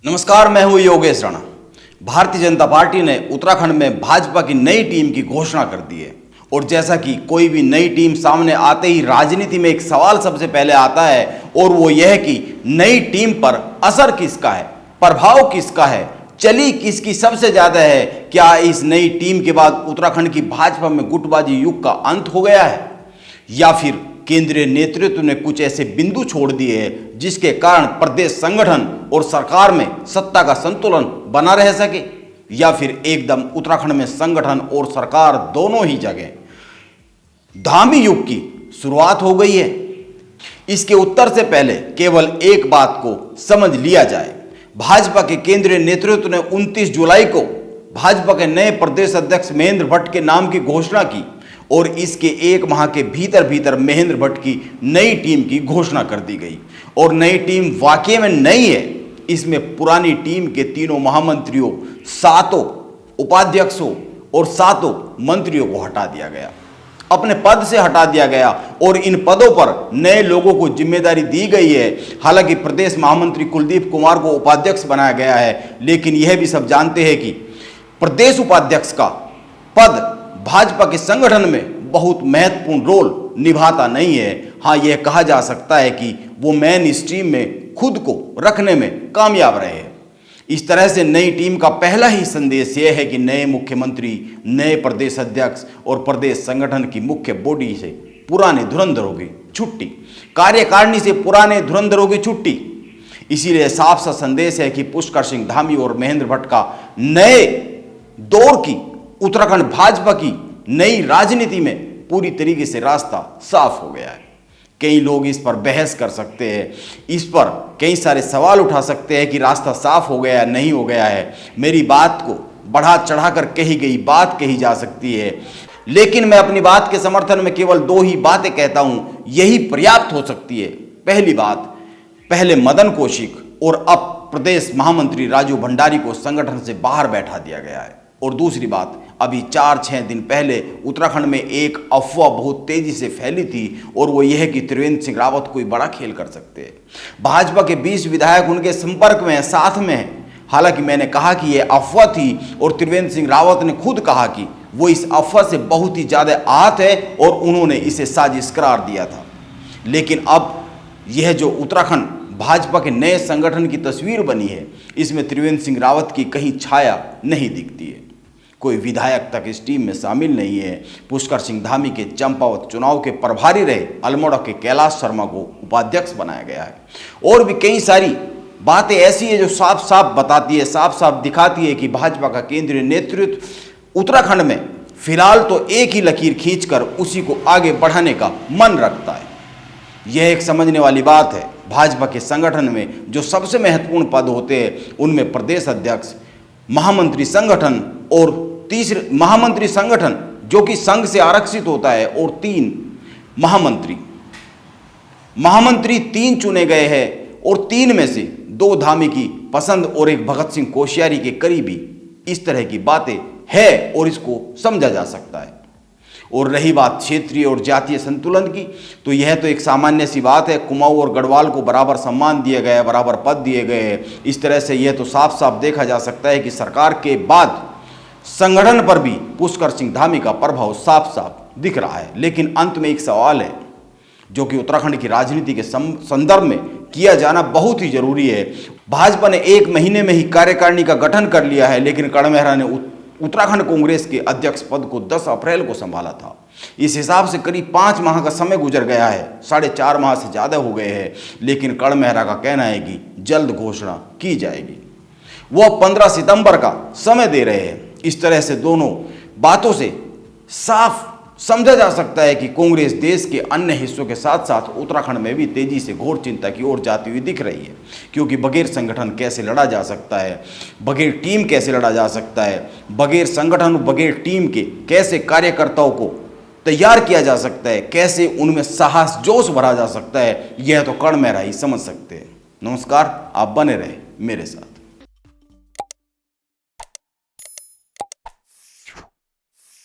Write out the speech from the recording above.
नमस्कार, मैं हूं योगेश राणा। भारतीय जनता पार्टी ने उत्तराखंड में भाजपा की नई टीम की घोषणा कर दी है। और जैसा कि कोई भी नई टीम सामने आते ही राजनीति में एक सवाल सबसे पहले आता है और वो यह है कि नई टीम पर असर किसका है, प्रभाव किसका है, चली किसकी सबसे ज्यादा है। क्या इस नई टीम के बाद उत्तराखंड की भाजपा में गुटबाजी युग का अंत हो गया है, या फिर केंद्रीय नेतृत्व ने कुछ ऐसे बिंदु छोड़ दिए हैं जिसके कारण प्रदेश संगठन और सरकार में सत्ता का संतुलन बना रह सके, या फिर एकदम उत्तराखंड में संगठन और सरकार दोनों ही जगह धामी युग की शुरुआत हो गई है। इसके उत्तर से पहले केवल एक बात को समझ लिया जाए। भाजपा के केंद्रीय नेतृत्व ने 29 जुलाई को भाजपा के नए प्रदेश अध्यक्ष महेंद्र भट्ट के नाम की घोषणा की और इसके एक माह के भीतर भीतर महेंद्र भट्ट की नई टीम की घोषणा कर दी गई। और नई टीम वाकई में नई है। इसमें पुरानी टीम के तीनों महामंत्रियों, 7 उपाध्यक्षों और 7 मंत्रियों को हटा दिया गया, अपने पद से हटा दिया गया और इन पदों पर नए लोगों को जिम्मेदारी दी गई है। हालांकि प्रदेश महामंत्री कुलदीप कुमार को उपाध्यक्ष बनाया गया है, लेकिन यह भी सब जानते हैं कि प्रदेश उपाध्यक्ष का पद भाजपा के संगठन में बहुत महत्वपूर्ण रोल निभाता नहीं है। हाँ, यह कहा जा सकता है कि वो मेन स्ट्रीम में खुद को रखने में कामयाब रहे हैं। इस तरह से नई टीम का पहला ही संदेश यह है कि नए मुख्यमंत्री, नए प्रदेश अध्यक्ष और प्रदेश संगठन की मुख्य बॉडी से पुराने धुरंधरों की छुट्टी, कार्यकारिणी से पुराने धुरंधरों की छुट्टी। इसीलिए साफ सा संदेश है कि पुष्कर सिंह धामी और महेंद्र भट्ट का नए दौर की उत्तराखंड भाजपा की नई राजनीति में पूरी तरीके से रास्ता साफ हो गया है। कई लोग इस पर बहस कर सकते हैं, इस पर कई सारे सवाल उठा सकते हैं कि रास्ता साफ हो गया नहीं हो गया है। मेरी बात को बढ़ा चढ़ाकर कही गई बात कही जा सकती है, लेकिन मैं अपनी बात के समर्थन में केवल 2 ही बातें कहता हूं, यही पर्याप्त हो सकती है। पहली बात, पहले मदन कौशिक और अब प्रदेश महामंत्री राजू भंडारी को संगठन से बाहर बैठा दिया गया है। और दूसरी बात, अभी 4-6 दिन पहले उत्तराखंड में एक अफवाह बहुत तेजी से फैली थी और वो यह है कि त्रिवेंद्र सिंह रावत कोई बड़ा खेल कर सकते हैं। भाजपा के 20 विधायक उनके संपर्क में हैं, साथ में हैं। हालांकि मैंने कहा कि यह अफवाह थी और त्रिवेंद्र सिंह रावत ने खुद कहा कि वो इस अफवाह से बहुत ही ज़्यादा आहत है और उन्होंने इसे साजिश करार दिया था। लेकिन अब यह जो उत्तराखंड भाजपा के नए संगठन की तस्वीर बनी है, इसमें त्रिवेंद्र सिंह रावत की कहीं छाया नहीं दिखती है। कोई विधायक तक इस टीम में शामिल नहीं है। पुष्कर सिंह धामी के चंपावत चुनाव के प्रभारी रहे अल्मोड़ा के कैलाश शर्मा को उपाध्यक्ष बनाया गया है। और भी कई सारी बातें ऐसी है जो साफ साफ बताती है, साफ साफ दिखाती है कि भाजपा का केंद्रीय नेतृत्व उत्तराखंड में फिलहाल तो एक ही लकीर खींचकर उसी को आगे बढ़ाने का मन रखता है। यह एक समझने वाली बात है। भाजपा के संगठन में जो सबसे महत्वपूर्ण पद होते हैं उनमें प्रदेश अध्यक्ष, महामंत्री संगठन और तीसरे महामंत्री संगठन जो कि संघ से आरक्षित होता है और 3 महामंत्री 3 चुने गए हैं और 3 में से 2 धामी की पसंद और एक भगत सिंह कोश्यारी के करीबी। इस तरह की बातें है और इसको समझा जा सकता है। और रही बात क्षेत्रीय और जातीय संतुलन की, तो यह तो एक सामान्य सी बात है। कुमाऊं और गढ़वाल को बराबर सम्मान दिया गया है, बराबर पद दिए गए हैं। इस तरह से यह तो साफ साफ देखा जा सकता है कि सरकार के बाद संगठन पर भी पुष्कर सिंह धामी का प्रभाव साफ साफ दिख रहा है। लेकिन अंत में एक सवाल है जो कि उत्तराखंड की राजनीति के संदर्भ में किया जाना बहुत ही जरूरी है। भाजपा ने 1 महीने में ही कार्यकारिणी का गठन कर लिया है, लेकिन कड़मेहरा ने उत्तराखंड कांग्रेस के अध्यक्ष पद को 10 अप्रैल को संभाला था। इस हिसाब से करीब 5 माह का समय गुजर गया है, 4.5 माह से ज़्यादा हो गए हैं। लेकिन कड़मेहरा का कहना है कि जल्द घोषणा की जाएगी। वो 15 सितंबर का समय दे रहे हैं। इस तरह से दोनों बातों से साफ समझा जा सकता है कि कांग्रेस देश के अन्य हिस्सों के साथ साथ उत्तराखंड में भी तेजी से घोर चिंता की ओर जाती हुई दिख रही है। क्योंकि बगैर संगठन कैसे लड़ा जा सकता है, बगैर टीम कैसे लड़ा जा सकता है, बगैर संगठन बगैर टीम के कैसे कार्यकर्ताओं को तैयार किया जा सकता है, कैसे उनमें साहस जोश भरा जा सकता है, यह तो कड़मेहरा ही समझ सकते हैं। नमस्कार, आप बने रहे मेरे साथ।